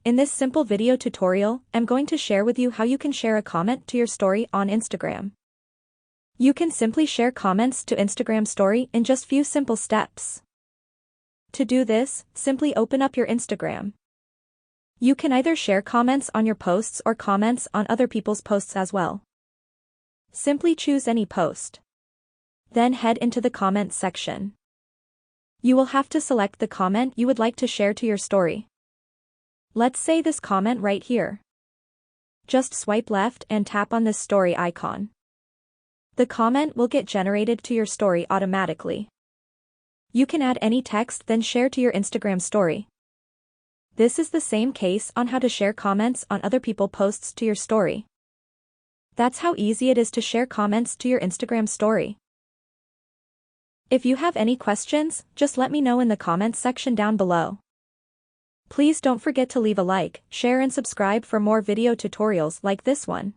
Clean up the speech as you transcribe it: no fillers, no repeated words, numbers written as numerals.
In this simple video tutorial, I'm going to share with you how you can share a comment to your story on Instagram. You can simply share comments to Instagram story in just few simple steps. To do this, simply open up your Instagram. You can either share comments on your posts or comments on other people's posts as well. Simply choose any post. Then head into the comments section. You will have to select the comment you would like to share to your story. Let's say this comment right here. Just swipe left and tap on this story icon. The comment will get generated to your story automatically. You can add any text then share to your Instagram story. This is the same case on how to share comments on other people's posts to your story. That's how easy it is to share comments to your Instagram story. If you have any questions, just let me know in the comments section down below. Please don't forget to leave a like, share and subscribe for more video tutorials like this one.